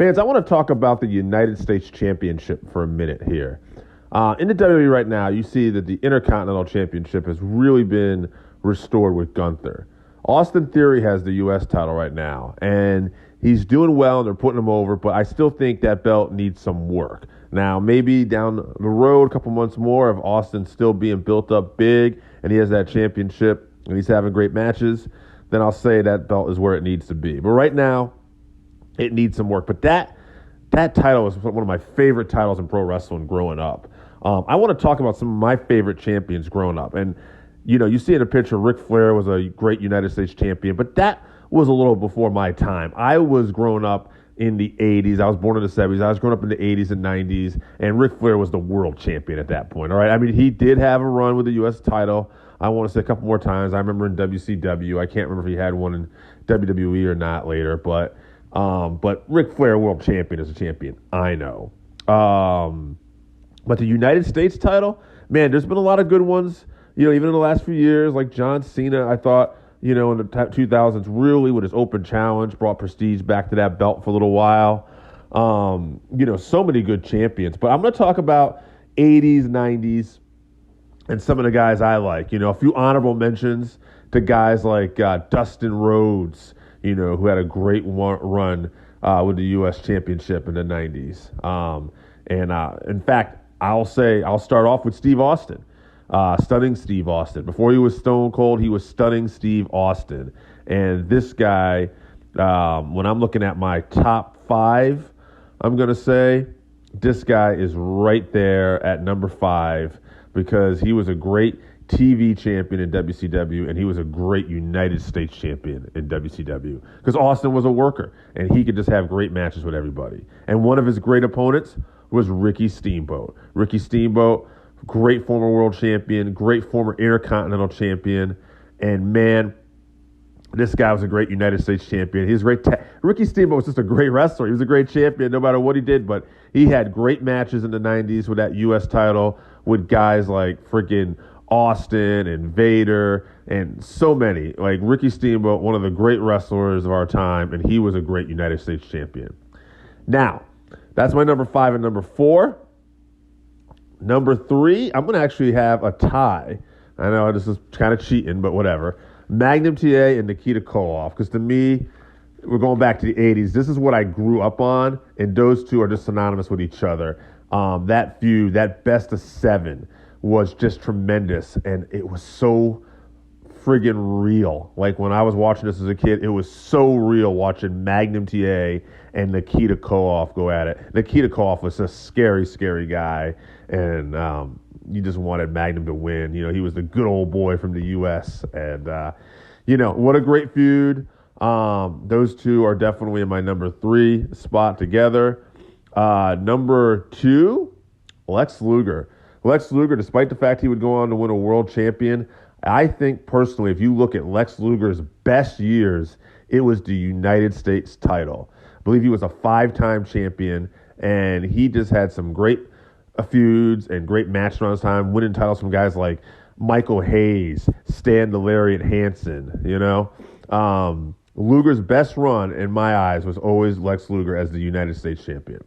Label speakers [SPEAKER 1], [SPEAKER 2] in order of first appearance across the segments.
[SPEAKER 1] Fans, I want to talk about the United States Championship for a minute here. In the WWE right now, you see that the Intercontinental Championship has really been restored with Gunther. Austin Theory has the U.S. title right now, and he's doing well, and they're putting him over, but I still think that belt needs some work. Now, maybe down the road, a couple months more, of Austin still being built up big, and he has that championship, and he's having great matches, then I'll say that belt is where it needs to be. But right now, it needs some work. But that title is one of my favorite titles in pro wrestling growing up. I want to talk about some of my favorite champions growing up. And, you see in a picture, Ric Flair was a great United States champion, but that was a little before my time. I was growing up in the 80s. I was born in the 70s. I was growing up in the 80s and 90s, and Ric Flair was the world champion at that point, all right? I mean, he did have a run with the U.S. title. I want to say a couple more times. I remember in WCW. I can't remember if he had one in WWE or not later, but Ric Flair, world champion, is a champion. I know. But the United States title, man, there's been a lot of good ones, even in the last few years, like John Cena, I thought, in the 2000s, really with his open challenge, brought prestige back to that belt for a little while. So many good champions. But I'm going to talk about 80s, 90s, and some of the guys I like. A few honorable mentions to guys like Dustin Rhodes, who had a great run with the U.S. Championship in the 90s. In fact, I'll start off with Steve Austin. Stunning Steve Austin. Before he was Stone Cold, he was Stunning Steve Austin. And this guy, when I'm looking at my top 5, I'm going to say this guy is right there at number 5 because he was a great TV champion in WCW and he was a great United States champion in WCW because Austin was a worker and he could just have great matches with everybody. And one of his great opponents was Ricky Steamboat. Ricky Steamboat, great former world champion, great former Intercontinental champion, and man, this guy was a great United States champion. He's great. Ricky Steamboat was just a great wrestler. He was a great champion no matter what he did, but he had great matches in the 90s with that U.S. title with guys like freaking Austin and Vader and so many. Like Ricky Steamboat, one of the great wrestlers of our time, and he was a great United States champion. Now, that's my number 5 and number 4. Number 3, I'm going to actually have a tie. I know this is kind of cheating, but whatever. Magnum TA and Nikita Koloff, because to me, we're going back to the 80s. This is what I grew up on, and those two are just synonymous with each other. That feud, that best of 7, was just tremendous, and it was so friggin' real. Like when I was watching this as a kid, it was so real watching Magnum TA and Nikita Koloff go at it. Nikita Koloff was a scary, scary guy, and you just wanted Magnum to win. He was the good old boy from the U.S., and, what a great feud. Those two are definitely in my number 3 spot together. Number 2, Lex Luger. Lex Luger, despite the fact he would go on to win a world champion, I think personally, if you look at Lex Luger's best years, it was the United States title. I believe he was a 5-time champion, and he just had some great feuds and great matches around his time, winning titles from guys like Michael Hayes, Stan the Lariat Hansen, Luger's best run, in my eyes, was always Lex Luger as the United States champion.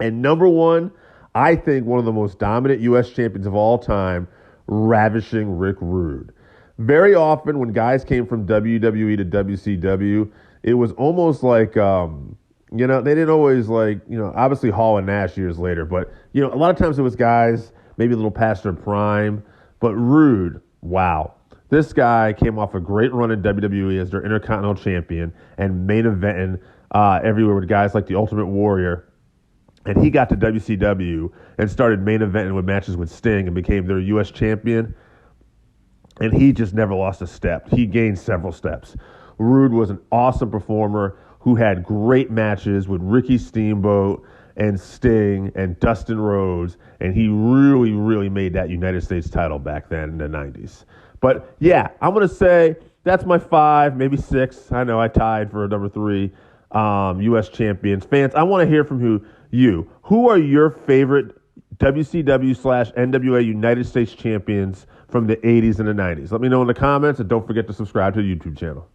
[SPEAKER 1] And number 1, I think one of the most dominant U.S. champions of all time, Ravishing Rick Rude. Very often when guys came from WWE to WCW, it was almost like, they didn't always obviously Hall and Nash years later, but, a lot of times it was guys maybe a little past their prime, but Rude, wow. This guy came off a great run in WWE as their Intercontinental champion and main eventing everywhere with guys like the Ultimate Warrior. And he got to WCW and started main eventing with matches with Sting and became their U.S. champion. And he just never lost a step. He gained several steps. Rude was an awesome performer who had great matches with Ricky Steamboat and Sting and Dustin Rhodes. And he really, really made that United States title back then in the 90s. But yeah, I'm going to say that's my 5, maybe 6. I know I tied for number 3 U.S. champions. Fans, I want to hear from you. Who are your favorite WCW/NWA United States champions from the 80s and the 90s? Let me know in the comments, and don't forget to subscribe to the YouTube channel.